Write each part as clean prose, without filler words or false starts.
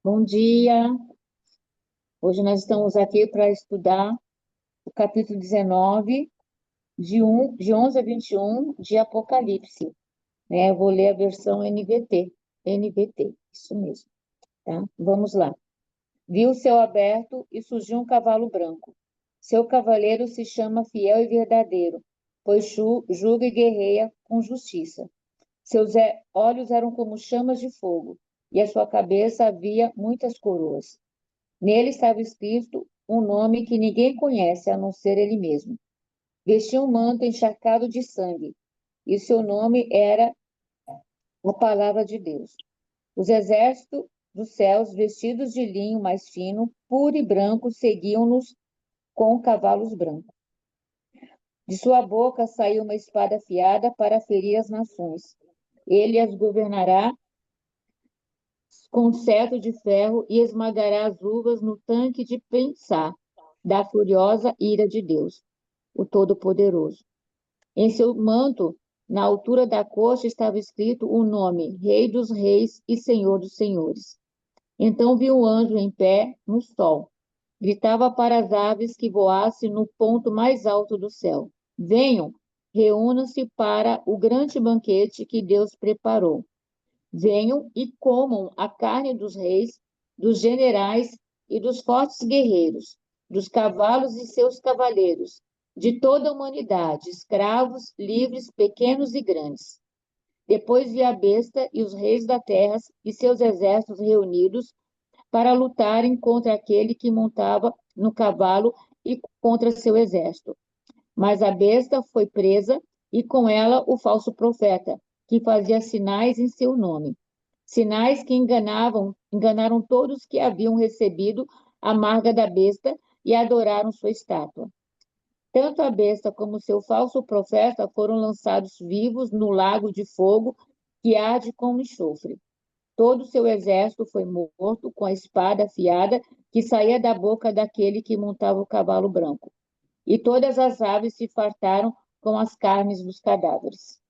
Bom dia. Hoje nós estamos aqui para estudar o capítulo 19, de 11 a 21 de Apocalipse, né? Eu vou ler a versão NVT, isso mesmo, tá? Vamos lá. Viu o céu aberto e surgiu um cavalo branco. Seu cavaleiro se chama Fiel e Verdadeiro, pois julga e guerreia com justiça. Olhos eram como chamas de fogo, e a sua cabeça havia muitas coroas. Nele estava escrito um nome que ninguém conhece a não ser ele mesmo. Vestia um manto encharcado de sangue, e seu nome era a Palavra de Deus. Os exércitos dos céus, vestidos de linho mais fino, puro e branco, seguiam-nos com cavalos brancos. De sua boca saiu uma espada afiada para ferir as nações. Ele as governará com cetro de ferro e esmagará as uvas no tanque de pensar da furiosa ira de Deus, o Todo-Poderoso. Em seu manto, na altura da coxa, estava escrito o nome Rei dos Reis e Senhor dos Senhores. Então vi um anjo em pé no sol. Gritava para as aves que voassem no ponto mais alto do céu: Venham, reúnam-se para o grande banquete que Deus preparou. Venham e comam a carne dos reis, dos generais e dos fortes guerreiros, dos cavalos e seus cavaleiros, de toda a humanidade, escravos, livres, pequenos e grandes. Depois vi a besta e os reis da terra e seus exércitos reunidos para lutarem contra aquele que montava no cavalo e contra seu exército. Mas a besta foi presa e com ela o falso profeta, que fazia sinais em seu nome. Sinais que enganaram todos que haviam recebido a marca da besta e adoraram sua estátua. Tanto a besta como seu falso profeta foram lançados vivos no lago de fogo que arde como enxofre. Todo o seu exército foi morto com a espada afiada que saía da boca daquele que montava o cavalo branco. E todas as aves se fartaram com as carnes dos cadáveres.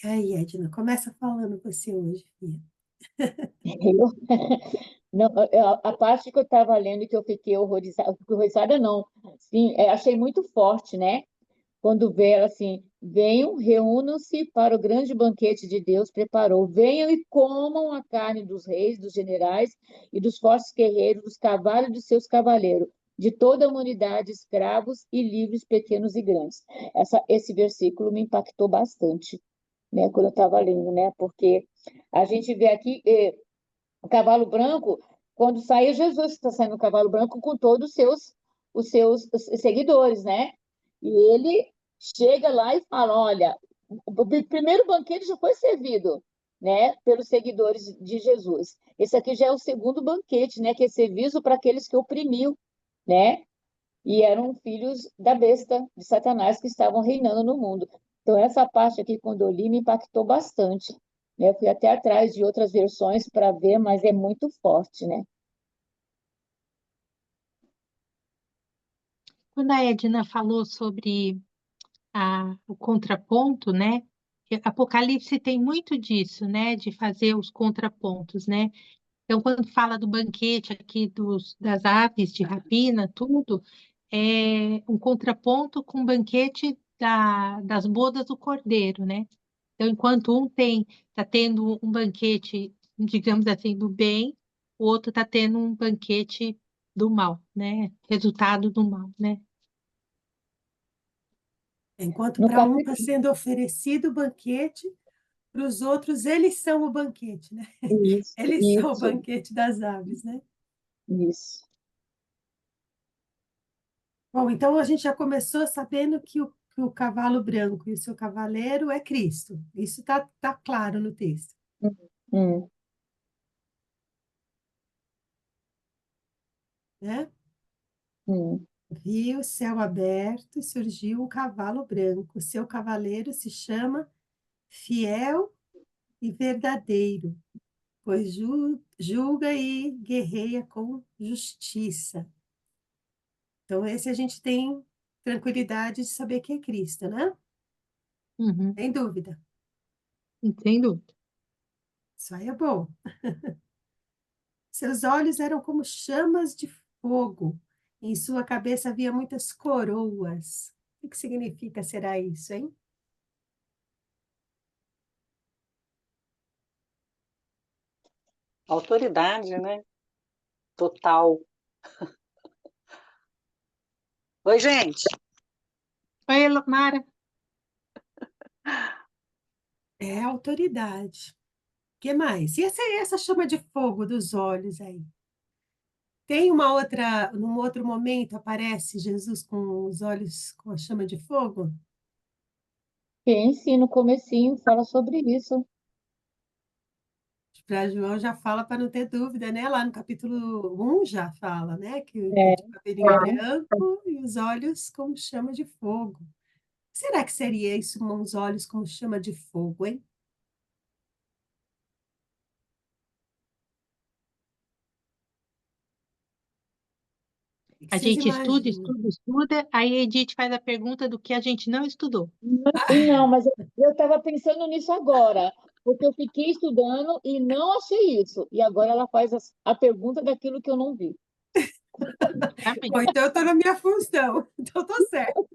E aí, Edna, começa falando você hoje, filha. Eu, não, a parte que eu estava lendo que eu fiquei horrorizada não, sim, achei muito forte, né? Quando vê ela assim, venham, reúnam-se para o grande banquete de Deus preparou. Venham e comam a carne dos reis, dos generais e dos fortes guerreiros, dos cavalos e dos seus cavaleiros, de toda a humanidade, escravos e livres, pequenos e grandes. Esse versículo me impactou bastante, né, quando eu estava lendo, né? Porque a gente vê aqui o cavalo branco, quando sai Jesus está saindo o cavalo branco com todos os seus seguidores, né? E ele chega lá e fala: Olha, o primeiro banquete já foi servido, né, pelos seguidores de Jesus. Esse aqui já é o segundo banquete, né, que é serviço para aqueles que oprimiu, né? E eram filhos da besta, de Satanás, que estavam reinando no mundo. Então, essa parte aqui, quando eu li, me impactou bastante, né? Eu fui até atrás de outras versões para ver, mas é muito forte, né? Quando a Edna falou sobre o contraponto, né? Apocalipse tem muito disso, né? De fazer os contrapontos, né? Então, quando fala do banquete aqui das aves de rapina, tudo, é um contraponto com o banquete das bodas do cordeiro, né? Então, enquanto está tendo um banquete, digamos assim, do bem, o outro está tendo um banquete do mal, né? Resultado do mal, né? Enquanto No para um está capítulo. sendo oferecido o banquete, para os outros, eles são o banquete, né? Isso, Eles são o isso, banquete das aves, né? isso. Bom, então a gente já começou sabendo que o cavalo branco e o seu cavaleiro é Cristo. Isso tá claro no texto, Hum, né? hum. Viu o céu aberto e surgiu um cavalo branco. Seu cavaleiro se chama Fiel e Verdadeiro, pois julga e guerreia com justiça. Então, esse a gente tem tranquilidade de saber que é Cristo, né? Uhum. Sem dúvida. Sem dúvida. Isso aí é bom. Seus olhos eram como chamas de fogo. Em sua cabeça havia muitas coroas. O que significa será isso, hein? Autoridade, né? Total. Oi, gente. Oi, Mara. É autoridade. O que mais? E essa chama de fogo dos olhos aí? Tem num outro momento aparece Jesus com os olhos com a chama de fogo? Quem ensina no comecinho fala sobre isso. Para João já fala para não ter dúvida, né? Lá no capítulo 1 já fala, né? Que É, de cabelinho branco e os olhos como chama de fogo. Será que seria isso, uns olhos como chama de fogo, hein? O que A vocês gente estuda, imaginam? estuda, estuda, aí a Edith faz a pergunta do que a gente não estudou. não, mas eu estava pensando nisso agora, porque eu fiquei estudando e não achei isso. E agora ela faz a pergunta daquilo que eu não vi. Tá bem. Bom, então eu estou na minha função, então estou certo.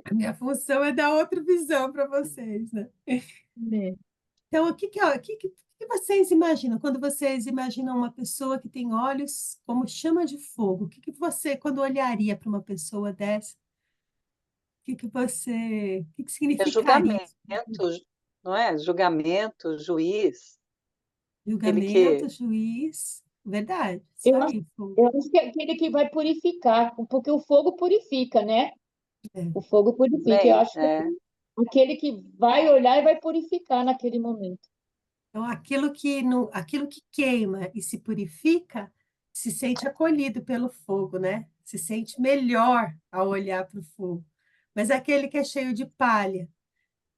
A minha função é dar outra visão para vocês, né? É. Então, o que vocês imaginam quando vocês imaginam uma pessoa que tem olhos como chama de fogo? O que você, quando olharia para uma pessoa dessa, o que É significaria julgamento, isso? não é? Julgamento, juiz, aquele Julgamento, que juiz, verdade, isso Eu acho, aí, fogo. eu acho que é aquele que vai purificar, porque o fogo purifica, né? É. O fogo purifica. Eu bem, acho que é aquele que vai olhar e vai purificar naquele momento. Então, aquilo que queima e se purifica, se sente acolhido pelo fogo, né? Se sente melhor ao olhar para o fogo. Mas aquele que é cheio de palha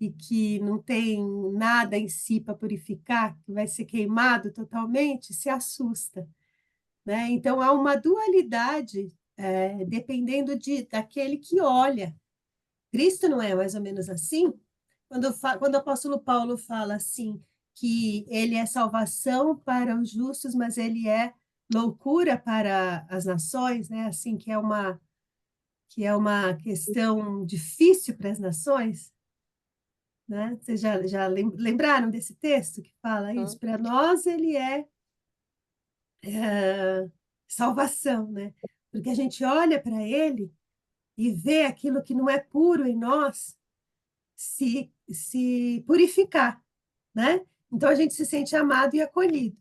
e que não tem nada em si para purificar, que vai ser queimado totalmente, se assusta, né? Então, há uma dualidade, dependendo daquele que olha. Cristo não é mais ou menos assim? Quando o apóstolo Paulo fala assim, que ele é salvação para os justos, mas ele é loucura para as nações, né? Assim, que é uma questão difícil para as nações, né? Vocês já lembraram desse texto que fala isso? hum, Para nós ele é salvação, né? Porque a gente olha para ele e vê aquilo que não é puro em nós se purificar, né? Então a gente se sente amado e acolhido.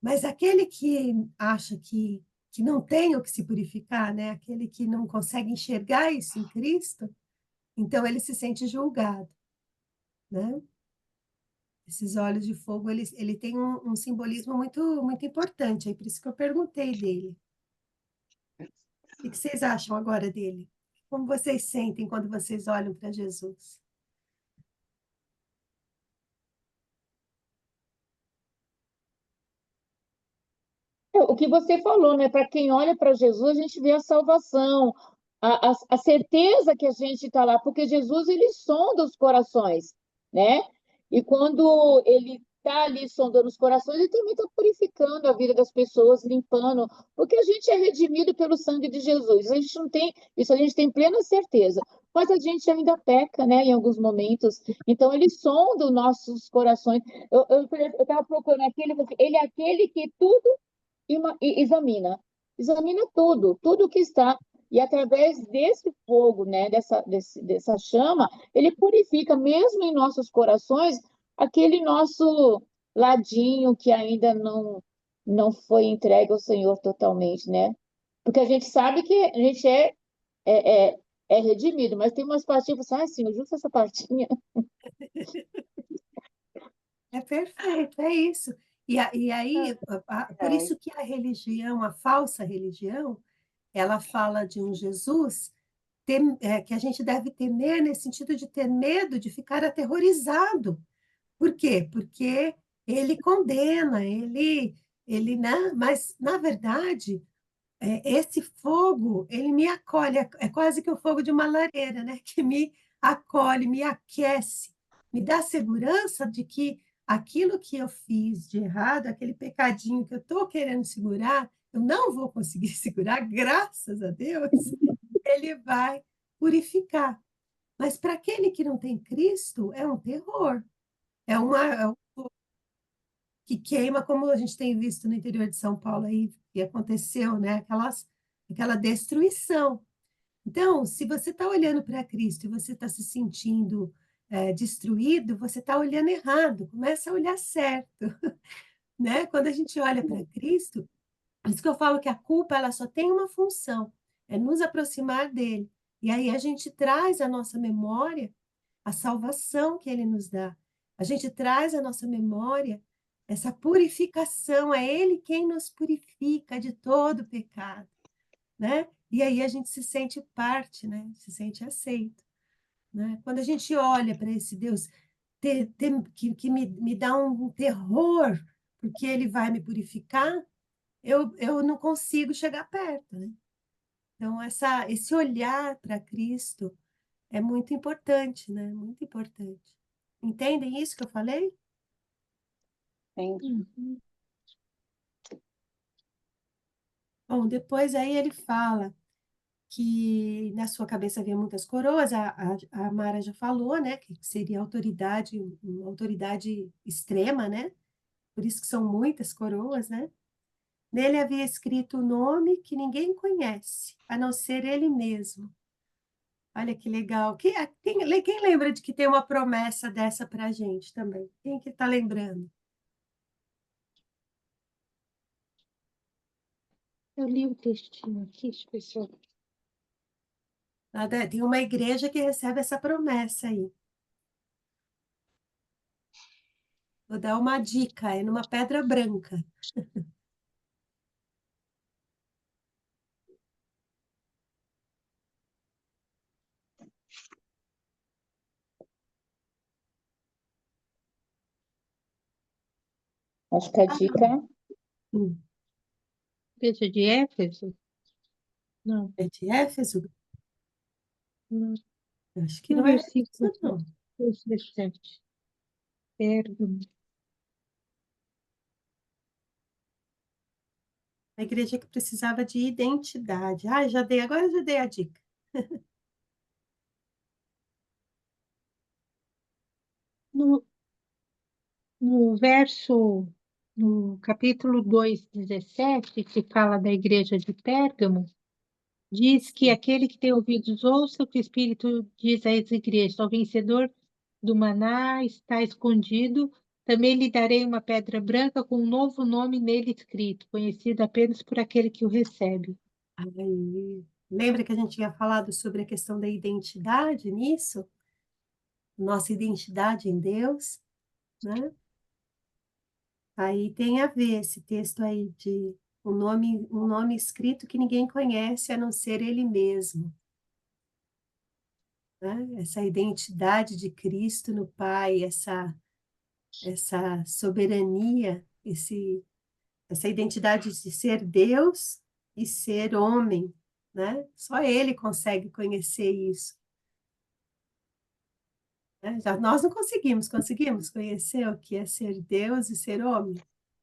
Mas aquele que acha que não tem o que se purificar, né? Aquele que não consegue enxergar isso em Cristo, então ele se sente julgado, né? Esses olhos de fogo, ele tem um simbolismo muito, muito importante, é por isso que eu perguntei dele. O que vocês acham agora dele? Como vocês sentem quando vocês olham para Jesus? O que você falou, né? Para quem olha para Jesus, a gente vê a salvação, a certeza que a gente está lá, porque Jesus ele sonda os corações, né? E quando ele está ali sondando os corações, ele também está purificando a vida das pessoas, limpando, porque a gente é redimido pelo sangue de Jesus. A gente não tem isso, a gente tem plena certeza. Mas a gente ainda peca, né? Em alguns momentos. Então ele sonda os nossos corações. Eu estava procurando aquele, ele é aquele que tudo examina tudo que está, e através desse fogo, né, dessa chama, ele purifica mesmo em nossos corações aquele nosso ladinho que ainda não foi entregue ao Senhor totalmente, né? Porque a gente sabe que a gente é, é, é redimido, mas tem umas partinhas, você, Senhor, justo essa partinha. É perfeito, é isso. E aí, por é, isso que a religião, a falsa religião, ela fala de um Jesus que a gente deve temer nesse sentido de ter medo de ficar aterrorizado. Por quê? Porque ele condena, né? Mas, na verdade, esse fogo, ele me acolhe, é quase que o fogo de uma lareira, né? Que me acolhe, me aquece, me dá segurança de que aquilo que eu fiz de errado, aquele pecadinho que eu estou querendo segurar, eu não vou conseguir segurar, graças a Deus, ele vai purificar. Mas para aquele que não tem Cristo, é um terror, é um que queima, como a gente tem visto no interior de São Paulo aí, que aconteceu, né? Aquela destruição. Então, se você está olhando para Cristo e você está se sentindo destruído, você está olhando errado, começa a olhar certo, né? Quando a gente olha para Cristo, por isso que eu falo que a culpa ela só tem uma função, é nos aproximar dele. E aí a gente traz à nossa memória a salvação que ele nos dá. A gente traz à nossa memória essa purificação, é ele quem nos purifica de todo pecado, né? E aí a gente se sente parte, né? Se sente aceito, né? Quando a gente olha para esse Deus que me dá um terror, porque ele vai me purificar, eu não consigo chegar perto, né? Então, esse olhar para Cristo é muito importante, né? Muito importante. Entendem isso que eu falei? Sim. Uhum. Bom, depois aí ele fala que na sua cabeça havia muitas coroas, a Mara já falou, né? Que seria autoridade, uma autoridade extrema, né? Por isso que são muitas coroas, né? Nele havia escrito o nome que ninguém conhece, a não ser ele mesmo. Olha que legal. Quem lembra de que tem uma promessa dessa para a gente também? Quem que está lembrando? Eu li o textinho aqui, deixa eu ver se eu... Tem uma igreja que recebe essa promessa aí. Vou dar uma dica, é numa pedra branca. Acho que a dica Hum, Igreja de Éfeso? Não, É de Éfeso? não. Acho que No não é versículo Éfeso, não. 17. Pérgamo. A igreja que precisava de identidade. Ah, agora já dei a dica. No, no capítulo 2:17, que fala da igreja de Pérgamo, diz que aquele que tem ouvidos ouça o que o Espírito diz às igrejas. Ao vencedor do maná está escondido. Também lhe darei uma pedra branca com um novo nome nele escrito, conhecido apenas por aquele que o recebe. Aí, lembra que a gente tinha falado sobre a questão da identidade nisso? Nossa identidade em Deus, né? Aí tem a ver esse texto aí de um nome escrito que ninguém conhece a não ser ele mesmo, né? Essa identidade de Cristo no Pai, essa soberania, essa identidade de ser Deus e ser homem, né? Só ele consegue conhecer isso, né? Nós não conseguimos conhecer o que é ser Deus e ser homem?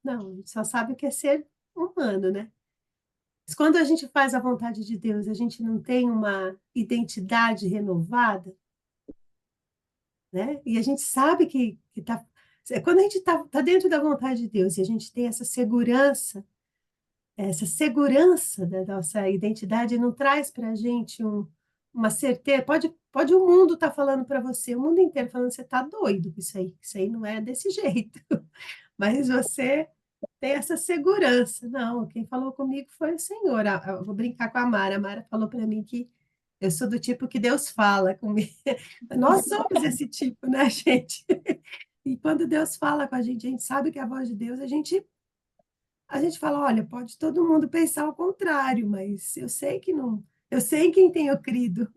Não, a gente só sabe o que é ser humano, né? Mas quando a gente faz a vontade de Deus, a gente não tem uma identidade renovada, né? E a gente sabe que tá, quando a gente tá dentro da vontade de Deus e a gente tem essa segurança da nossa identidade não traz para a gente uma certeza. Pode o mundo estar falando para você, o mundo inteiro falando, você está doido com isso aí não é desse jeito. Mas você tem essa segurança. Não, quem falou comigo foi o Senhor. Eu vou brincar com a Mara. A Mara falou para mim que eu sou do tipo que Deus fala comigo. Nós somos esse tipo, né, gente? E quando Deus fala com a gente sabe que é a voz de Deus, a gente fala, olha, pode todo mundo pensar o contrário, mas eu sei que não, eu sei em quem tenho crido,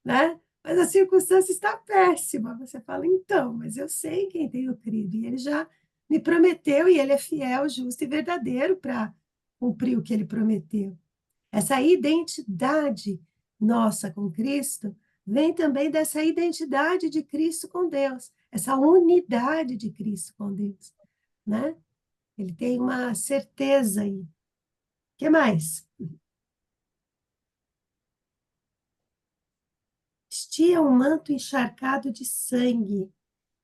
né? Mas a circunstância está péssima. Você fala, então, mas eu sei em quem tenho crido. E ele já me prometeu, e ele é fiel, justo e verdadeiro para cumprir o que ele prometeu. Essa identidade nossa com Cristo vem também dessa identidade de Cristo com Deus, essa unidade de Cristo com Deus, né? Ele tem uma certeza aí. O que mais? Vestia um manto encharcado de sangue,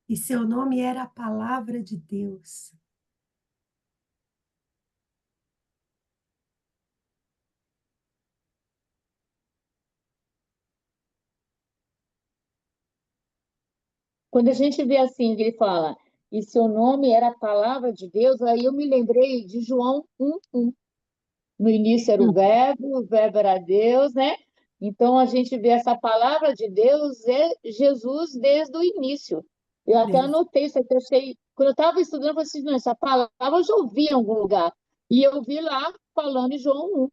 e seu nome era a Palavra de Deus. Quando a gente vê assim, que ele fala, e seu nome era a palavra de Deus, aí eu me lembrei de João 1:1. No início era o verbo era Deus, né? Então a gente vê essa palavra de Deus é Jesus desde o início. Eu até Deus. anotei isso aqui, eu achei, quando eu estava estudando, eu falei assim, não, essa palavra eu já ouvi em algum lugar. E eu vi lá falando em João 1,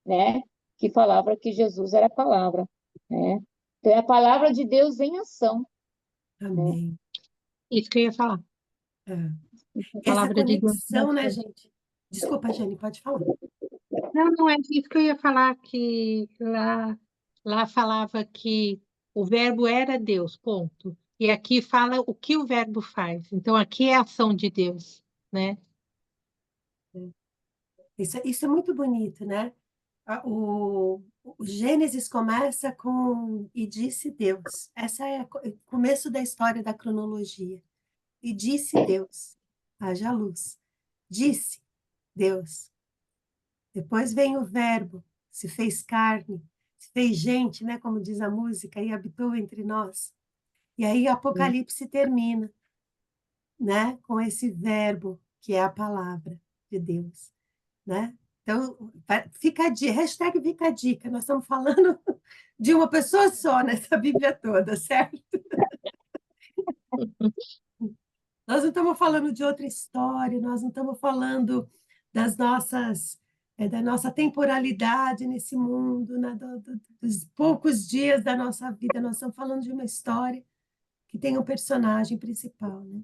né? Que falava que Jesus era a palavra, né? Então é a palavra de Deus em ação, né? Amém. Isso que eu ia falar. É. A Essa palavra de Deus. conexão, né, gente? Desculpa, Jane, pode falar. Não, não é isso que eu ia falar, que lá falava que o verbo era Deus, ponto. E aqui fala o que o verbo faz. Então, aqui é a ação de Deus, né? Isso é muito bonito, né? O Gênesis começa com "E disse Deus". Essa é o começo da história da cronologia. E disse Deus, haja luz. Disse Deus. Depois vem o verbo, se fez carne, se fez gente, né, como diz a música, e habitou entre nós. E aí Apocalipse termina, né, com esse verbo que é a palavra de Deus, né? Então, fica a dica, hashtag fica a dica, nós estamos falando de uma pessoa só nessa Bíblia toda, certo? Nós não estamos falando de outra história, nós não estamos falando das nossas, da nossa temporalidade nesse mundo, né, dos poucos dias da nossa vida, nós estamos falando de uma história que tem um personagem principal, né?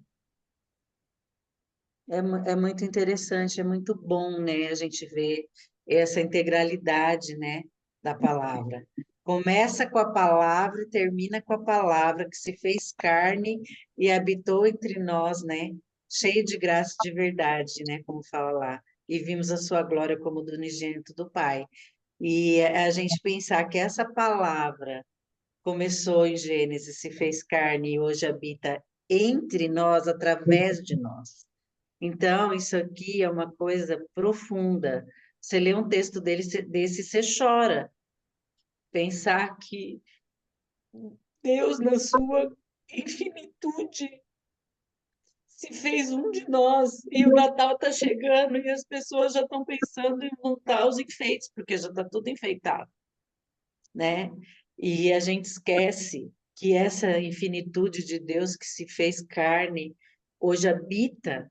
É muito interessante, é muito bom, né, a gente ver essa integralidade, né, da palavra. Começa com a palavra e termina com a palavra que se fez carne e habitou entre nós, né, cheio de graça e de verdade, né, como fala lá. E vimos a sua glória como do unigênito do Pai. E a gente pensar que essa palavra começou em Gênesis, se fez carne e hoje habita entre nós, através de nós. Então, isso aqui é uma coisa profunda. Você lê um texto desse, você chora. Pensar que Deus, na sua infinitude, se fez um de nós. E o Natal está chegando e as pessoas já estão pensando em montar os enfeites, porque já está tudo enfeitado, né? E a gente esquece que essa infinitude de Deus que se fez carne hoje habita.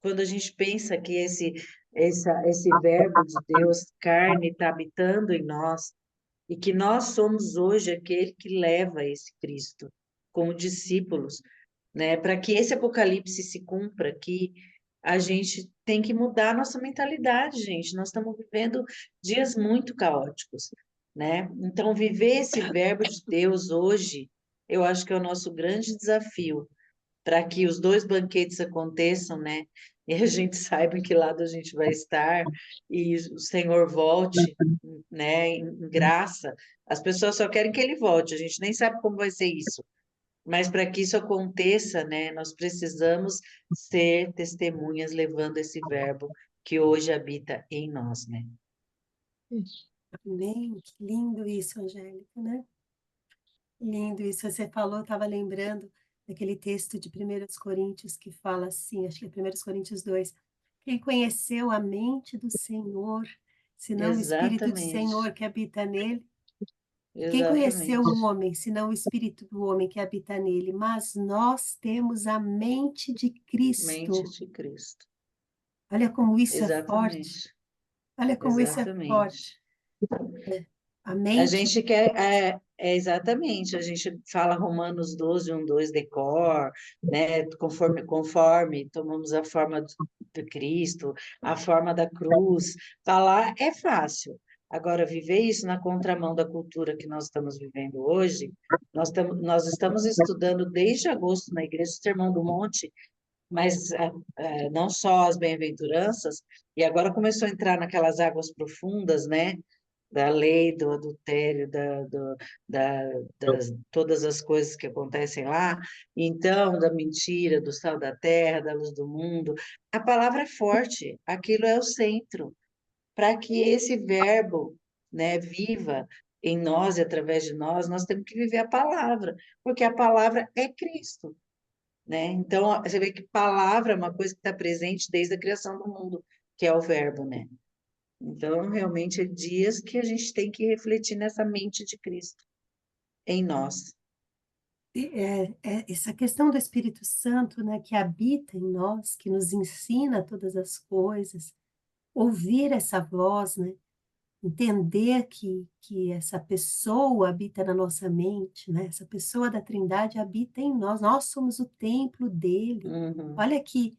Quando a gente pensa que esse verbo de Deus, carne, está habitando em nós, e que nós somos hoje aquele que leva esse Cristo como discípulos, né? Para que esse Apocalipse se cumpra aqui, a gente tem que mudar a nossa mentalidade, gente. Nós estamos vivendo dias muito caóticos, né? Então, viver esse verbo de Deus hoje, eu acho que é o nosso grande desafio para que os dois banquetes aconteçam, né? E a gente saiba em que lado a gente vai estar e o Senhor volte, né? Em graça. As pessoas só querem que Ele volte. A gente nem sabe como vai ser isso. Mas para que isso aconteça, né? Nós precisamos ser testemunhas levando esse verbo que hoje habita em nós, né? Amém? Que lindo isso, Angélica, né? Lindo isso. Você falou, estava lembrando daquele texto de 1 Coríntios que fala assim, acho que é 1 Coríntios 2, quem conheceu a mente do Senhor, senão o Espírito do Exatamente. Senhor que habita nele? Quem conheceu Exatamente. o homem, senão o Espírito do homem que habita nele? Mas nós temos a mente de Mente Cristo. de Cristo. Olha como isso é forte. Exatamente. Olha como isso é forte. Exatamente. A A mente gente de quer, Cristo. É exatamente, a gente fala Romanos 12, 1, 2 decor, né? Conforme tomamos a forma de Cristo, a forma da cruz. Falar é fácil. Agora, viver isso na contramão da cultura que nós estamos vivendo hoje, nós estamos estudando desde agosto na Igreja do Sermão do Monte, mas não só as bem-aventuranças, e agora começou a entrar naquelas águas profundas, né? Da lei, do adultério, da, todas as coisas que acontecem lá, então, da mentira, do sal da terra, da luz do mundo. A palavra é forte, aquilo é o centro, para que esse verbo, né, viva em nós e através de nós temos que viver a palavra, porque a palavra é Cristo, né? Então, você vê que palavra é uma coisa que está presente desde a criação do mundo, que é o verbo, né? Então, realmente, é dias que a gente tem que refletir nessa mente de Cristo em nós. Essa questão do Espírito Santo, né, que habita em nós, que nos ensina todas as coisas, ouvir essa voz, né, entender que essa pessoa habita na nossa mente, né, essa pessoa da Trindade habita em nós, nós somos o templo dele. Uhum. Olha aqui,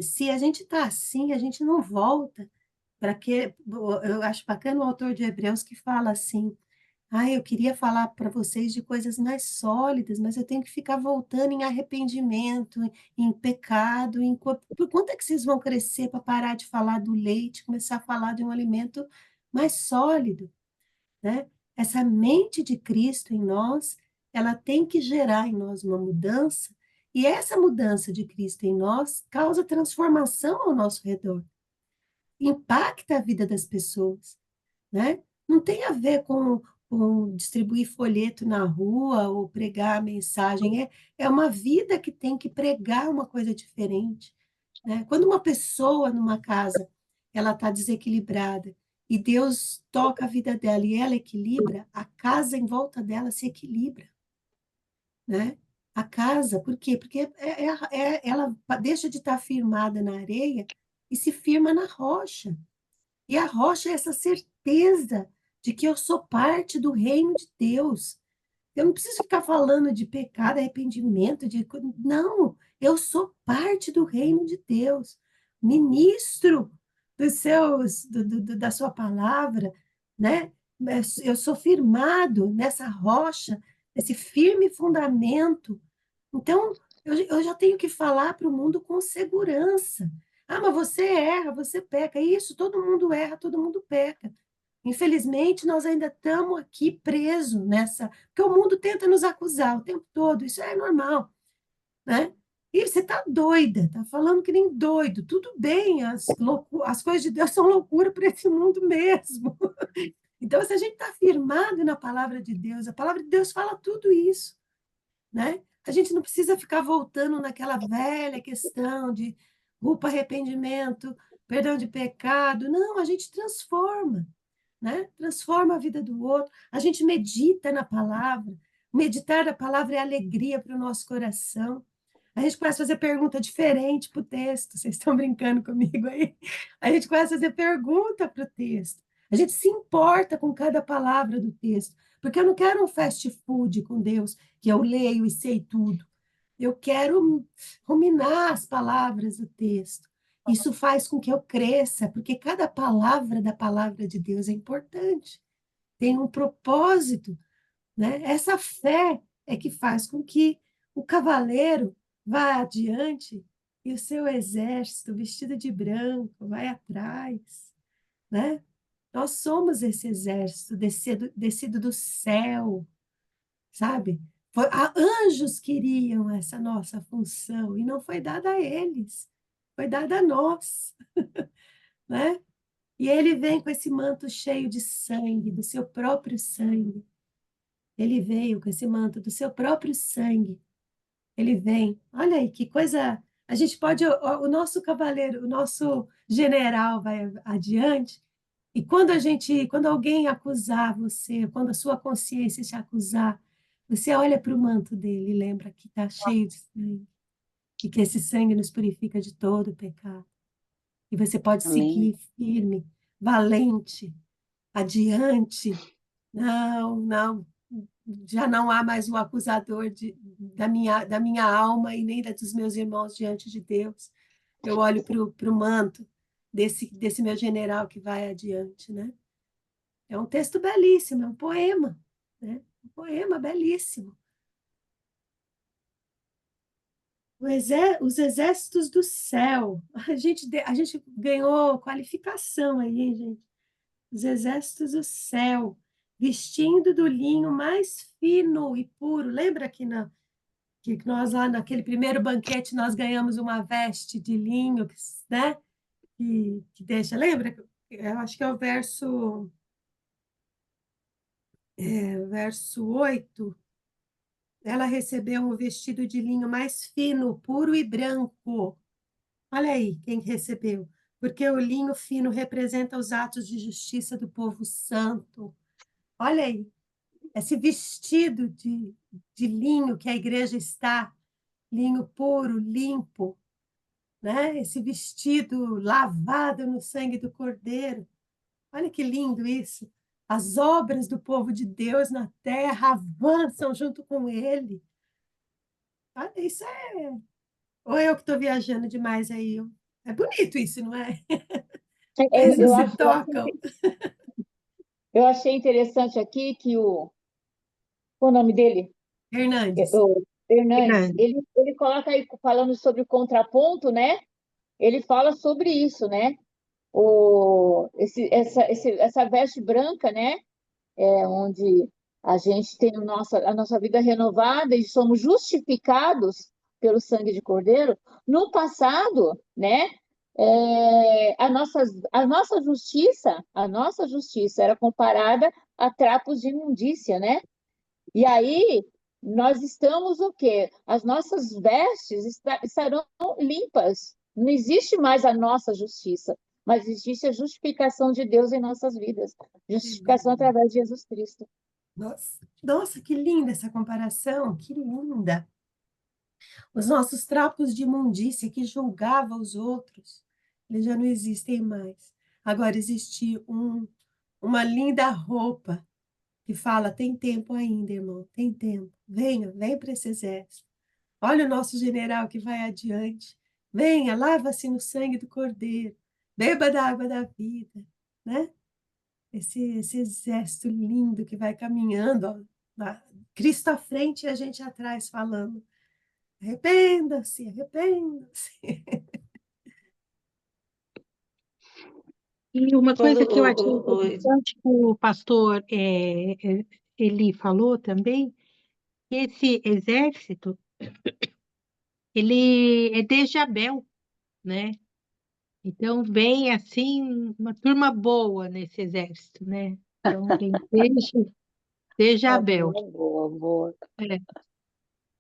se a gente está assim, a gente não volta para que. Eu acho bacana o autor de Hebreus que fala assim: ah, eu queria falar para vocês de coisas mais sólidas, mas eu tenho que ficar voltando em arrependimento, em pecado, por quanto é que vocês vão crescer para parar de falar do leite, e começar a falar de um alimento mais sólido, né? Essa mente de Cristo em nós, ela tem que gerar em nós uma mudança, e essa mudança de Cristo em nós causa transformação ao nosso redor, impacta a vida das pessoas, né? Não tem a ver com distribuir folheto na rua ou pregar a mensagem, é uma vida que tem que pregar uma coisa diferente, né? Quando uma pessoa numa casa, ela está desequilibrada e Deus toca a vida dela e ela equilibra, a casa em volta dela se equilibra, né? A casa, por quê? Porque ela deixa de estar firmada na areia e se firma na rocha. E a rocha é essa certeza de que eu sou parte do reino de Deus. Eu não preciso ficar falando de pecado, arrependimento, não, eu sou parte do reino de Deus, ministro da sua palavra, né? Eu sou firmado nessa rocha, nesse firme fundamento. Então, eu já tenho que falar para o mundo com segurança. Ah, mas você erra, você peca. Isso, todo mundo erra, todo mundo peca. Infelizmente, nós ainda estamos aqui presos nessa. Porque o mundo tenta nos acusar o tempo todo, isso é normal, né? E você está doida, está falando que nem doido. Tudo bem, as coisas de Deus são loucura para esse mundo mesmo. Então, se a gente está firmado na palavra de Deus, a palavra de Deus fala tudo isso, né? A gente não precisa ficar voltando naquela velha questão de culpa, arrependimento, perdão de pecado. Não, a gente transforma, né? Transforma a vida do outro. A gente medita na palavra. Meditar na palavra é alegria para o nosso coração. A gente começa a fazer pergunta diferente para o texto. Vocês estão brincando comigo aí? A gente começa a fazer pergunta para o texto. A gente se importa com cada palavra do texto. Porque eu não quero um fast food com Deus, que eu leio e sei tudo. Eu quero ruminar as palavras do texto. Isso faz com que eu cresça, porque cada palavra da palavra de Deus é importante. Tem um propósito, né? Essa fé é que faz com que o cavaleiro vá adiante e o seu exército, vestido de branco, vai atrás, né? Nós somos esse exército descido do céu, sabe? Anjos queriam essa nossa função e não foi dada a eles, foi dada a nós, né? E ele vem com esse manto cheio de sangue, do seu próprio sangue. Ele veio com esse manto do seu próprio sangue. Ele vem. Olha aí, que coisa. A gente pode. O nosso cavaleiro, o nosso general vai adiante. E quando alguém acusar você, quando a sua consciência te acusar, você olha para o manto dele e lembra que está cheio de sangue. E que esse sangue nos purifica de todo o pecado. E você pode Amém. seguir firme, valente, adiante. Não, não, já não há mais o acusador da minha alma e nem da dos meus irmãos diante de Deus. Eu olho para o manto desse meu general que vai adiante, né? É um texto belíssimo, é um poema, né? Um poema belíssimo. Os exércitos do céu. A gente ganhou qualificação aí, hein, gente? Os exércitos do céu, vestindo do linho mais fino e puro. Lembra que nós lá naquele primeiro banquete nós ganhamos uma veste de linho, né? Que deixa, lembra? Eu acho que é o verso 8. Ela recebeu um vestido de linho mais fino, puro e branco. Olha aí quem recebeu. Porque o linho fino representa os atos de justiça do povo santo. Olha aí, esse vestido de linho que a igreja está, linho puro, limpo, né? Esse vestido lavado no sangue do Cordeiro. Olha que lindo isso. As obras do povo de Deus na terra avançam junto com ele. Olha, isso é. Ou eu que estou viajando demais aí? É bonito isso, não é? Eles não Eu se acho, tocam. eu achei interessante aqui que qual o nome dele? Hernandes. O Hernandes, Fernando. ele coloca aí, falando sobre o contraponto, né? Ele fala sobre isso, né? Essa veste branca, né? Onde a gente tem a nossa vida renovada e somos justificados pelo sangue de Cordeiro. No passado, né? A nossa justiça era comparada a trapos de imundícia, né? E aí nós estamos o quê? As nossas vestes estarão limpas. Não existe mais a nossa justiça, mas existe a justificação de Deus em nossas vidas. Justificação através de Jesus Cristo. Nossa, que linda essa comparação, que linda. Os nossos trapos de imundícia que julgavam os outros, eles já não existem mais. Agora existe uma linda roupa que fala: tem tempo ainda, irmão, tem tempo. Venha, vem para esse exército. Olha o nosso general que vai adiante. Venha, lava-se no sangue do Cordeiro. Beba da água da vida, né? Esse exército lindo que vai caminhando, ó, Cristo à frente e a gente atrás falando: arrependa-se, arrependa-se. E uma Quando coisa que eu achei interessante que o pastor ele falou também, que esse exército, ele é desde Abel, né? Então vem assim uma turma boa nesse exército, né? Então vem desde A Abel. boa, boa, boa. É,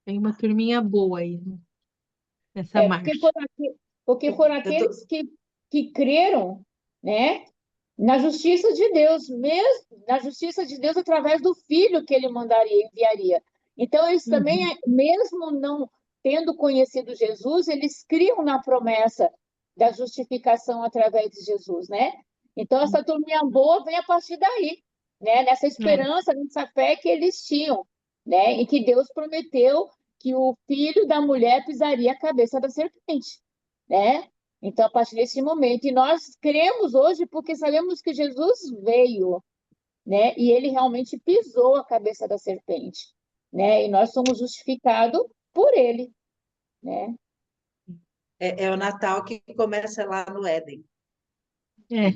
tem uma turminha boa aí, né, nessa Porque marcha. foram eu tô, aqueles que creram, né? Na justiça de Deus, mesmo na justiça de Deus através do Filho que ele mandaria, enviaria. Então, eles também, Uhum, mesmo não tendo conhecido Jesus, eles criam na promessa da justificação através de Jesus, né? Então, essa turminha boa vem a partir daí, né? Nessa é, esperança, nessa fé que eles tinham, né? E que Deus prometeu que o filho da mulher pisaria a cabeça da serpente, né? Então, a partir desse momento, e nós cremos hoje porque sabemos que Jesus veio, né? E ele realmente pisou a cabeça da serpente, né? E nós somos justificados por ele, né? é o Natal que começa lá no Éden, é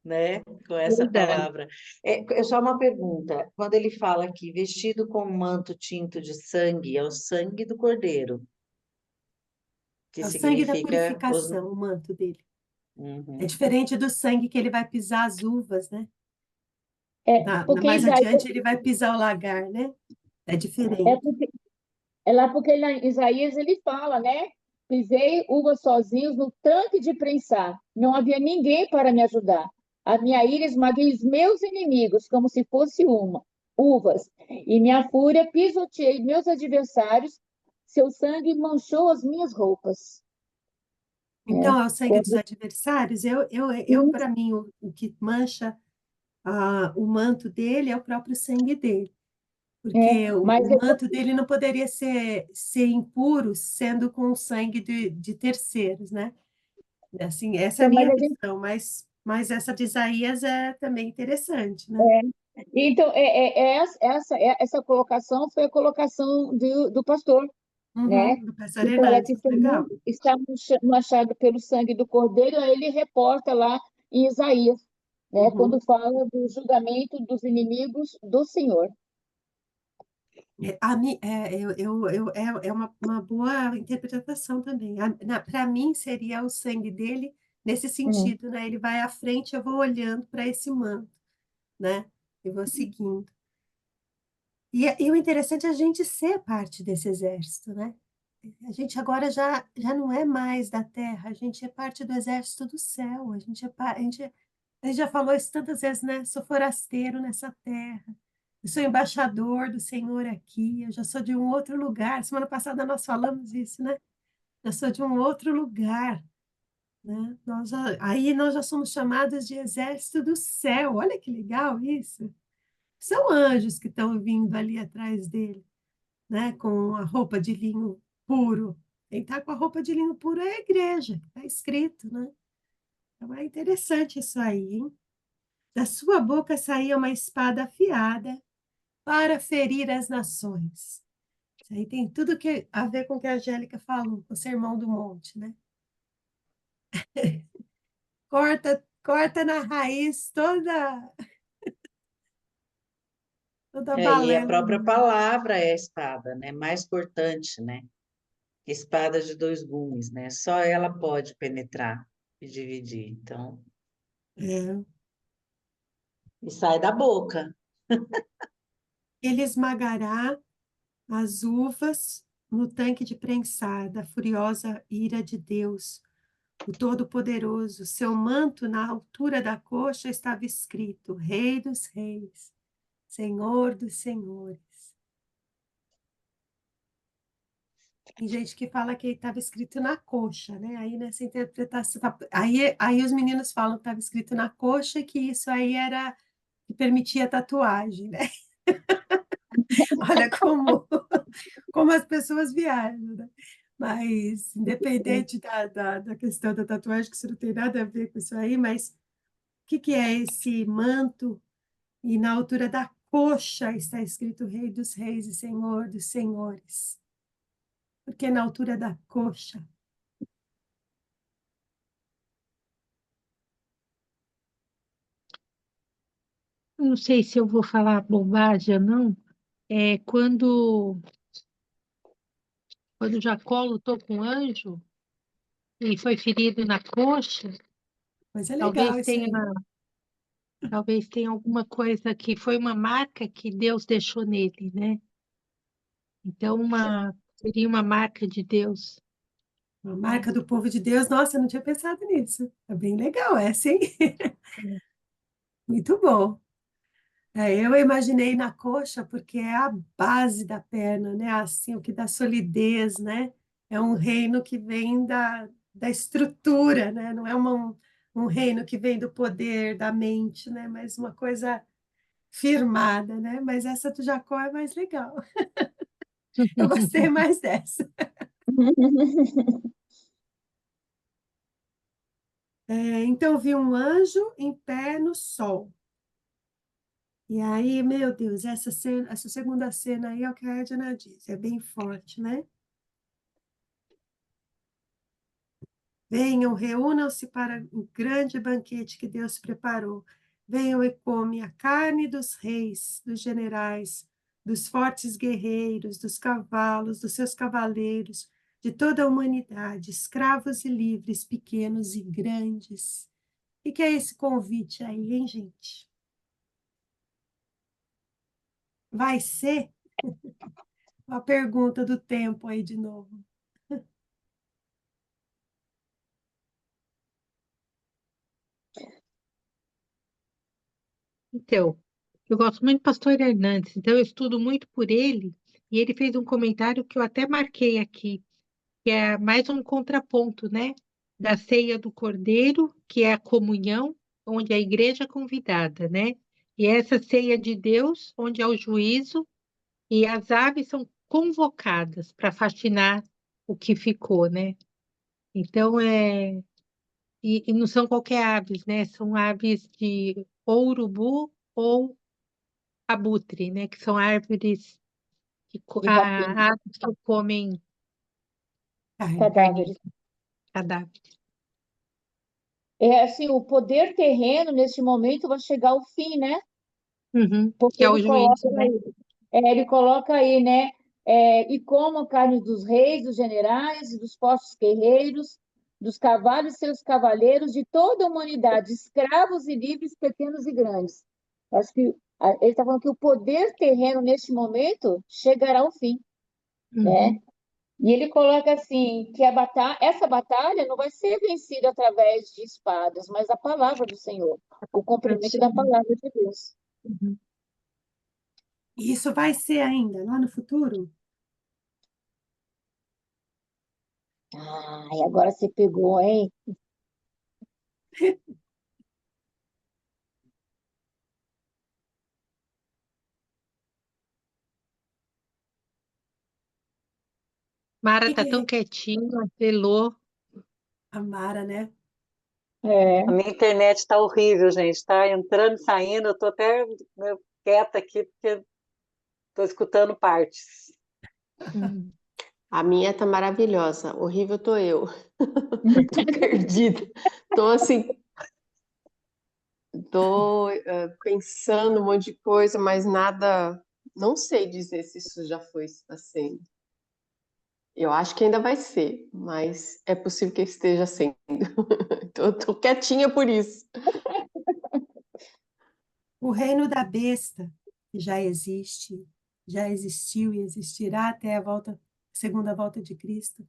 né? Com essa verdade. palavra. É só uma pergunta. Quando ele fala aqui, vestido com um manto tinto de sangue, é o sangue do Cordeiro, que É o sangue da significa os. purificação, o manto dele. É Uhum. diferente do sangue que ele vai pisar as uvas, né? Porque Mais Isaías, adiante ele vai pisar o lagar, né? É é, diferente. porque, porque lá em Isaías ele fala, né? Pisei uvas sozinhos no tanque de prensar. Não havia ninguém para me ajudar. A minha ira esmaguei os meus inimigos como se fosse uvas. E minha fúria pisoteei meus adversários. Seu sangue manchou as minhas roupas. Então, Né? é o sangue dos Quando- adversários. Eu para mim, o que mancha o manto dele é o próprio sangue dele. porque o, Mas o manto dele não poderia ser impuro sendo com o sangue de terceiros, né? Assim, essa é a então, mas minha a gente, visão, mas essa de Isaías é também interessante, né? então essa colocação foi a colocação do pastor, né? Uhum, do pastor Que fala Hernandes, que se o legal. mundo está manchado pelo sangue do Cordeiro, aí ele reporta lá em Isaías, né? Uhum. Quando fala do julgamento dos inimigos do Senhor. É uma boa interpretação também. Para mim, seria o sangue dele nesse Hum. sentido, né? Ele vai à frente, eu vou olhando para esse manto, né? E vou seguindo. E o interessante é a gente ser parte desse exército, né? A gente agora já não é mais da terra, a gente é parte do exército do céu. A gente já falou isso tantas vezes, né? Sou forasteiro nessa terra. Eu sou embaixador do Senhor aqui, eu já sou de um outro lugar. Semana passada nós falamos isso, né? Eu sou de um outro lugar, né? Aí nós já somos chamados de exército do céu. Olha que legal isso. São anjos que estão vindo ali atrás dele, né? Com a roupa de linho puro. Quem está com a roupa de linho puro é a igreja, está escrito, né? Então é interessante isso aí, hein? Da sua boca saía uma espada afiada para ferir as nações. Isso aí tem tudo a ver com o que a Angélica falou, o Sermão do Monte, né? Corta na raiz toda a E a balela do própria mundo. palavra é a espada, né? Mais cortante, né? Espada de dois gumes, né? Só ela pode penetrar e dividir. Então, É. e sai da boca. Ele esmagará as uvas no tanque de prensar da furiosa ira de Deus, o Todo-Poderoso. Seu manto na altura da coxa estava escrito: Rei dos Reis, Senhor dos Senhores. Tem gente que fala que estava escrito na coxa, né? Aí nessa interpretação, aí os meninos falam que estava escrito na coxa, que isso aí era que permitia tatuagem, né? Olha como as pessoas viajam, né? Mas, independente da questão da tatuagem, que isso não tem nada a ver com isso aí, mas o que é esse manto? E na altura da coxa está escrito Rei dos Reis e Senhor dos Senhores. Porque na altura da coxa. Não sei se eu vou falar bobagem ou não. É quando Jacó lutou com o anjo e foi ferido na coxa, Mas é legal talvez isso tenha, aí. talvez tenha alguma coisa que foi uma marca que Deus deixou nele, né? Então, seria uma marca de Deus. A marca do povo de Deus. Nossa, eu não tinha pensado nisso. É bem legal essa, hein? Muito bom. Eu imaginei na coxa porque é a base da perna, né? Assim, o que dá solidez, né? É um reino que vem da estrutura, né? Não é um reino que vem do poder da mente, né? Mas uma coisa firmada, né? Mas essa do Jacó é mais legal. Eu gostei mais dessa. Então, vi um anjo em pé no sol. E aí, meu Deus, essa segunda cena aí é o que a Edna diz, é bem forte, né? Venham, reúnam-se para o grande banquete que Deus preparou. Venham e comem a carne dos reis, dos generais, dos fortes guerreiros, dos cavalos, dos seus cavaleiros, de toda a humanidade, escravos e livres, pequenos e grandes. O que é esse convite aí, hein, gente? Vai ser uma pergunta do tempo aí de novo. Então, eu gosto muito do pastor Hernandes, então eu estudo muito por ele, e ele fez um comentário que eu até marquei aqui, que é mais um contraponto, né? Da ceia do Cordeiro, que é a comunhão, onde a igreja é convidada, né? E essa ceia de Deus, onde é o juízo, E as aves são convocadas para faxinar o que ficou, né? Então, e não são qualquer aves, né? São aves de ou urubu ou abutre, né? Que são árvores De rapina, aves que comem Carne. cadáveres. cadáveres. É assim, o poder terreno neste momento vai chegar ao fim, né? Uhum. Porque Que é o juízo, né? ele coloca aí, né? E como a carne dos reis, dos generais e dos postos guerreiros, dos cavalos e seus cavaleiros, de toda a humanidade, escravos e livres, pequenos e grandes. Acho que ele está falando que o poder terreno neste momento chegará ao fim, né? Uhum. E ele coloca assim que essa batalha não vai ser vencida através de espadas, mas a palavra do Senhor, o cumprimento da palavra de Deus. Uhum. E isso vai ser ainda lá no futuro? Ai, agora você pegou, hein? Mara Que tá tão que quietinha, apelou. a Mara, né? A minha internet está horrível, gente. Está entrando e saindo. Eu estou até meio quieta aqui, porque estou escutando partes. Uhum. A minha tá maravilhosa. Horrível tô eu. Tô perdida. Tô assim, tô pensando um monte de coisa, mas nada. Não sei dizer se isso já foi, se está sendo. Eu acho que ainda vai ser, mas é possível que esteja sendo. Então, eu tô quietinha por isso. O reino da besta, que já existe, já existiu e existirá até a segunda volta de Cristo.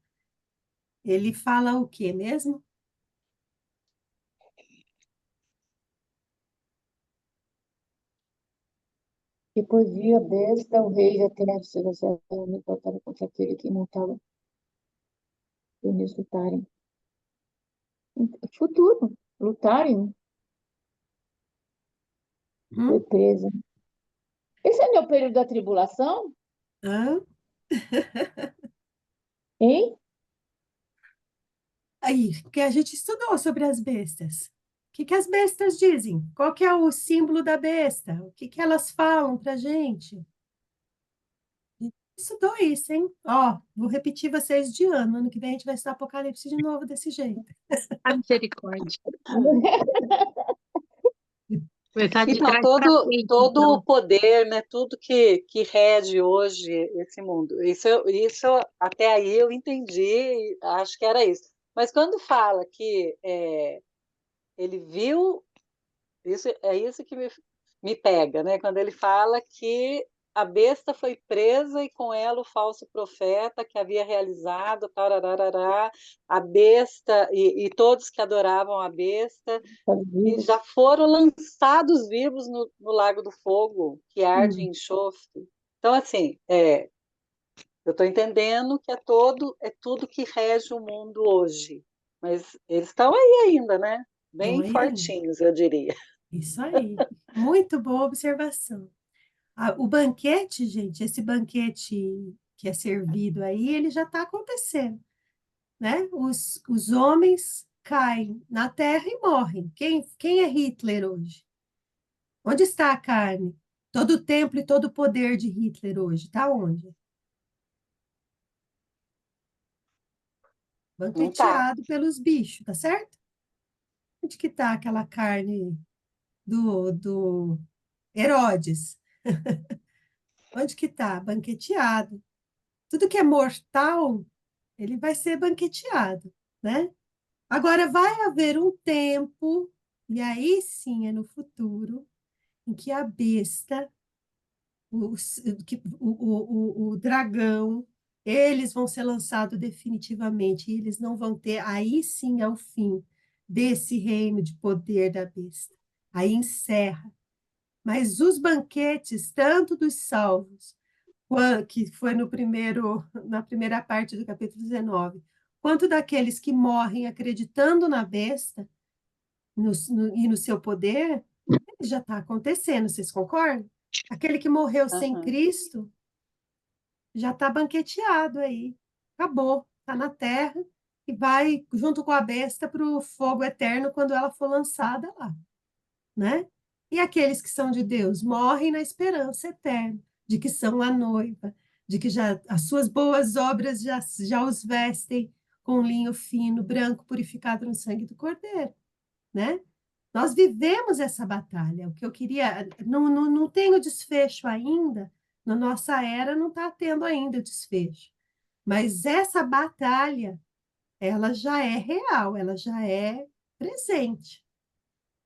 Ele fala o quê mesmo? Depois vi a besta, o rei da terra se me voltaram contra aquele que montava e eles lutarem. Futuro, lutarem, foi Hum? presa. Esse é meu período da tribulação, Hã? hein? Aí, porque a gente estudou sobre as bestas. O que que as bestas dizem? Qual que é o símbolo da besta? O que que elas falam para gente? Estudou isso, hein? Ó, vou repetir vocês de ano. Ano que vem a gente vai estudar Apocalipse de novo desse jeito. A misericórdia. Começar de Então, trás para frente, todo o então. poder, né, tudo que rege hoje esse mundo, isso até aí eu entendi, acho que era isso. Mas quando fala que ele viu, isso é isso que me pega, né? Quando ele fala que a besta foi presa e com ela o falso profeta que havia realizado, tarararará, a besta e todos que adoravam a besta Os e já vivos. foram lançados vivos no Lago do Fogo, que arde em enxofre. Então, assim, eu estou entendendo que é tudo que rege o mundo hoje. Mas eles estão aí ainda, né? Então, Bem aí, fortinhos, eu diria. isso aí. Muito boa observação. O banquete, gente, esse banquete que é servido aí, ele já está acontecendo, né? Os homens caem na terra e morrem. Quem é Hitler hoje? Onde está a carne? Todo o templo e todo o poder de Hitler hoje, está onde? Não tá. Banqueteado pelos bichos, tá certo? Onde que está aquela carne do Herodes? Onde que está? Banqueteado. Tudo que é mortal, ele vai ser banqueteado, né? Agora vai haver um tempo, e aí sim é no futuro, em que a besta, o dragão, eles vão ser lançados definitivamente, e eles não vão ter, aí sim é o fim desse reino de poder da besta. Aí encerra. Mas os banquetes, tanto dos salvos, que foi na primeira parte do capítulo 19, quanto daqueles que morrem acreditando na besta e no seu poder, já está acontecendo, vocês concordam? Aquele que morreu sem Aham. Cristo, já está banqueteado aí. Acabou, está na terra e vai junto com a besta para o fogo eterno quando ela for lançada lá, né? E aqueles que são de Deus morrem na esperança eterna de que são a noiva, de que já as suas boas obras já os vestem com linho fino, branco, purificado no sangue do Cordeiro, né? Nós vivemos essa batalha. O que eu queria, não tem o desfecho ainda, na nossa era não está tendo ainda o desfecho. Mas essa batalha, ela já é real, ela já é presente,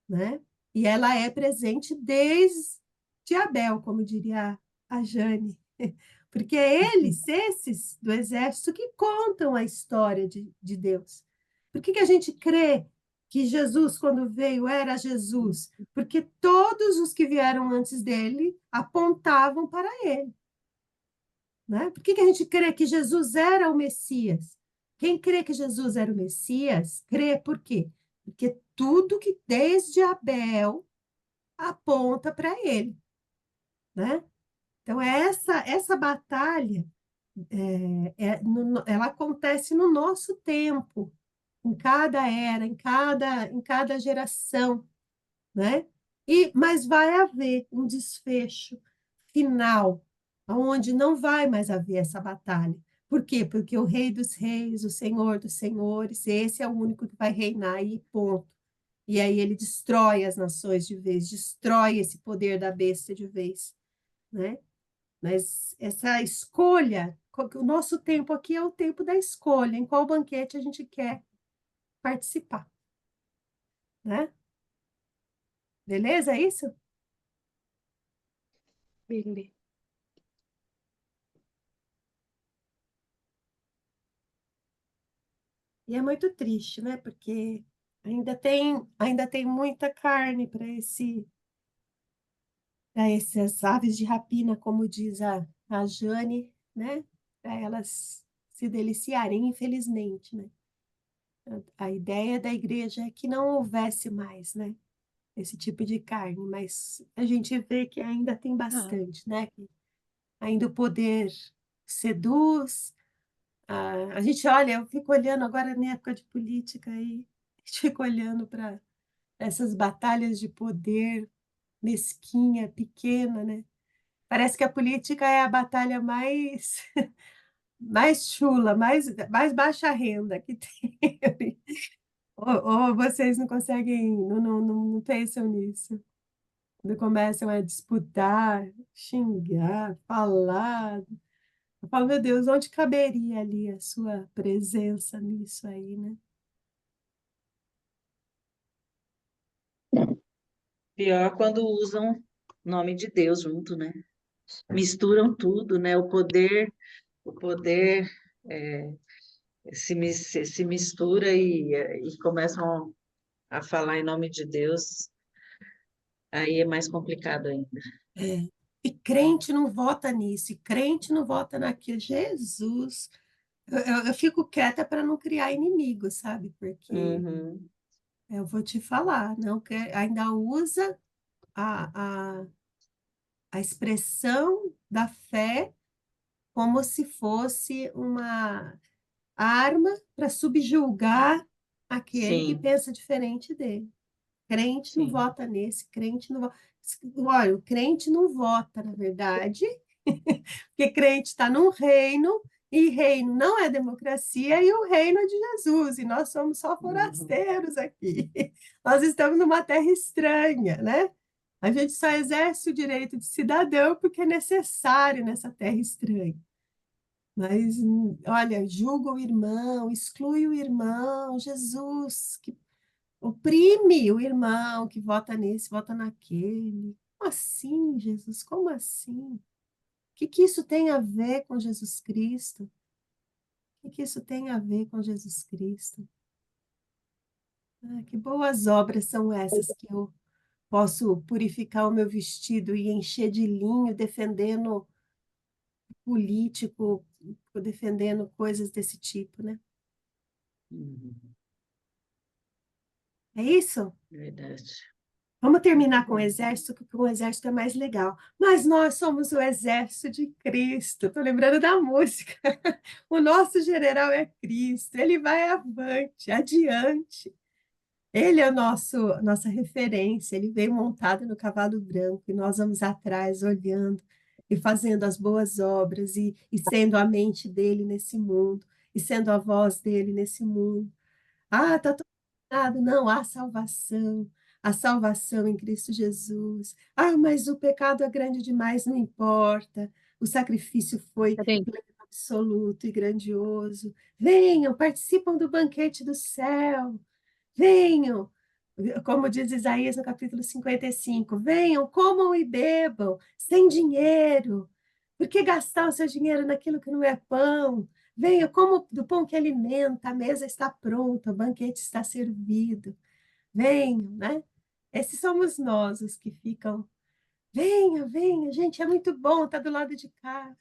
né? E ela é presente desde Abel, como diria a Jane, porque é eles, esses do exército, que contam a história de Deus. Por que a gente crê que Jesus, quando veio, era Jesus? Porque todos os que vieram antes dele apontavam para ele, né? Por que a gente crê que Jesus era o Messias? Quem crê que Jesus era o Messias, crê por quê? Porque tudo que desde Abel aponta para ele, né? Então, essa batalha, ela acontece no nosso tempo, em cada era, em cada geração, né? Mas vai haver um desfecho final, onde não vai mais haver essa batalha. Por quê? Porque o Rei dos Reis, o Senhor dos Senhores, esse é o único que vai reinar e ponto. E aí ele destrói as nações de vez, destrói esse poder da besta de vez, né? Mas essa escolha, o nosso tempo aqui é o tempo da escolha, em qual banquete a gente quer participar, né? Beleza, é isso? Beleza. E é muito triste, né? Porque ainda tem muita carne para essas aves de rapina, como diz a Jane, né? Para elas se deliciarem, infelizmente, né? A ideia da igreja é que não houvesse mais, né? Esse tipo de carne, mas a gente vê que ainda tem bastante, né? Que ainda o poder seduz. A gente olha, eu fico olhando agora na época de política aí, a gente fica olhando para essas batalhas de poder mesquinha, pequena, né? Parece que a política é a batalha mais chula, mais baixa renda que tem. Ou vocês não conseguem, não pensam nisso? Quando começam a disputar, xingar, falar. Eu falo, meu Deus, onde caberia ali a sua presença nisso aí, né? Pior quando usam o nome de Deus junto, né? Misturam tudo, né? O poder é, se mistura e começam a falar em nome de Deus, aí é mais complicado ainda. É. E crente não vota nisso, e crente não vota naquilo. Jesus! Eu fico quieta para não criar inimigo, sabe? Porque Uhum, eu vou te falar, não ainda usa a, a, a expressão da fé como se fosse uma arma para subjugar aquele que sim, pensa diferente dele. Crente não sim. vota nesse, crente não vota. Olha, o crente não vota, na verdade, porque crente está num reino, e reino não é democracia, e o reino é de Jesus, e nós somos só Uhum, forasteiros aqui. Nós estamos numa terra estranha, né? A gente só exerce o direito de cidadão porque é necessário nessa terra estranha. Mas, olha, julga o irmão, exclui o irmão, Jesus, que oprime o irmão, que vota nesse, vota naquele. Como assim, Jesus? Como assim? O que isso tem a ver com Jesus Cristo? O que isso tem a ver com Jesus Cristo? Ah, que boas obras são essas que eu posso purificar o meu vestido e encher de linho, defendendo político, defendendo coisas desse tipo, né? uhum, É isso? verdade. Vamos terminar com o exército, porque o exército é mais legal. Mas nós somos o exército de Cristo. Estou lembrando da música. O nosso general é Cristo. Ele vai avante, adiante. Ele é nossa referência. Ele veio montado no cavalo branco e nós vamos atrás, olhando e fazendo as boas obras e sendo a mente dele nesse mundo e sendo a voz dele nesse mundo. Ah, está tudo errado. Não, há salvação. A salvação em Cristo Jesus. Ah, mas o pecado é grande demais, não importa. O sacrifício foi Peraí. pleno, absoluto e grandioso. Venham, participam do banquete do céu. Venham, como diz Isaías no capítulo 55, venham, comam e bebam, sem dinheiro. Por que gastar o seu dinheiro naquilo que não é pão? Venham, como do pão que alimenta, a mesa está pronta, o banquete está servido. Venham, né? Esses somos nós, os que ficam. Venha, venha, gente, é muito bom estar do lado de cá.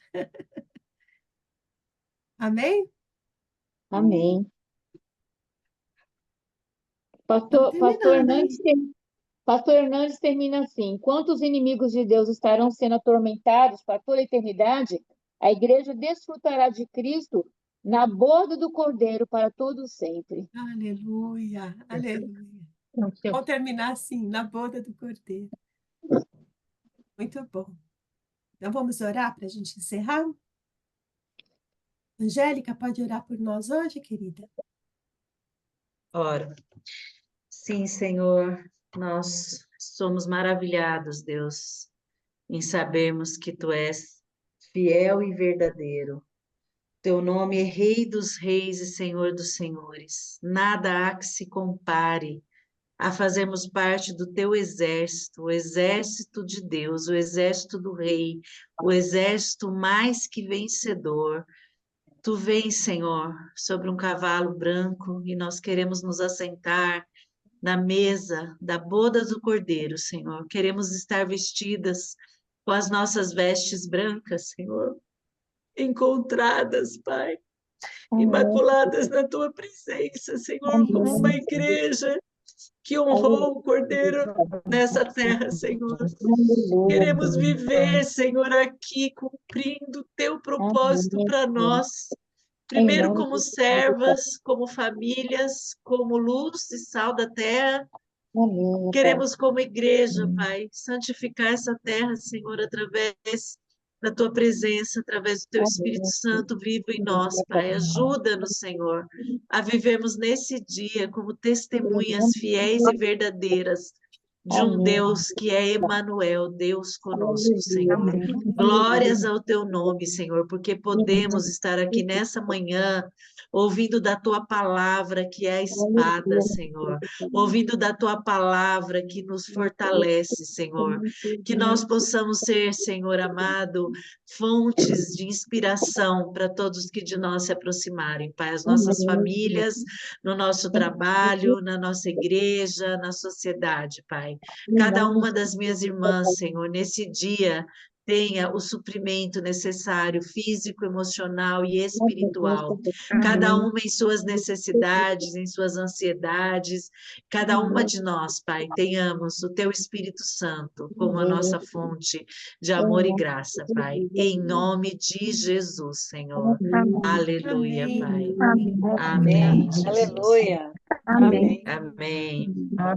Amém? Amém. Estamos terminando, hein? Pastor Hernandes termina assim: enquanto os inimigos de Deus estarão sendo atormentados para toda a eternidade, a igreja desfrutará de Cristo na borda do Cordeiro para todo sempre. Aleluia, aleluia. Então, Vamos terminar assim, na boda do Cordeiro. Muito bom. Então vamos orar para a gente encerrar? Angélica, pode orar por nós hoje, querida? Ora, sim, Senhor, nós somos maravilhados, Deus, em sabermos que Tu és fiel e verdadeiro. Teu nome é Rei dos Reis e Senhor dos Senhores. Nada há que se compare a fazermos parte do Teu exército, o exército de Deus, o exército do Rei, o exército mais que vencedor. Tu vens, Senhor, sobre um cavalo branco e nós queremos nos assentar na mesa da boda do Cordeiro, Senhor. Queremos estar vestidas com as nossas vestes brancas, Senhor, encontradas, Pai, imaculadas na Tua presença, Senhor, como uma igreja que honrou o Cordeiro nessa terra, Senhor. Queremos viver, Senhor, aqui cumprindo Teu propósito para nós. Primeiro como servas, como famílias, como luz e sal da terra. Queremos como igreja, Pai, santificar essa terra, Senhor, através da Tua presença, através do Teu Espírito Santo vivo em nós, Pai. Ajuda-nos, Senhor, a vivermos nesse dia como testemunhas fiéis e verdadeiras de um Deus que é Emanuel, Deus conosco, Senhor. Glórias ao Teu nome, Senhor, porque podemos estar aqui nessa manhã ouvindo da Tua palavra, que é a espada, Senhor, ouvindo da Tua palavra que nos fortalece, Senhor, que nós possamos ser, Senhor amado, fontes de inspiração para todos que de nós se aproximarem, Pai, as nossas famílias, no nosso trabalho, na nossa igreja, na sociedade, Pai. Cada uma das minhas irmãs, Senhor, nesse dia, tenha o suprimento necessário, físico, emocional e espiritual. Cada uma em suas necessidades, em suas ansiedades, cada uma de nós, Pai, tenhamos o Teu Espírito Santo como a nossa fonte de amor e graça, Pai. Em nome de Jesus, Senhor. Aleluia, Amém. Pai. Amém. Amém, Jesus. Aleluia. Amém. Amém. Amém.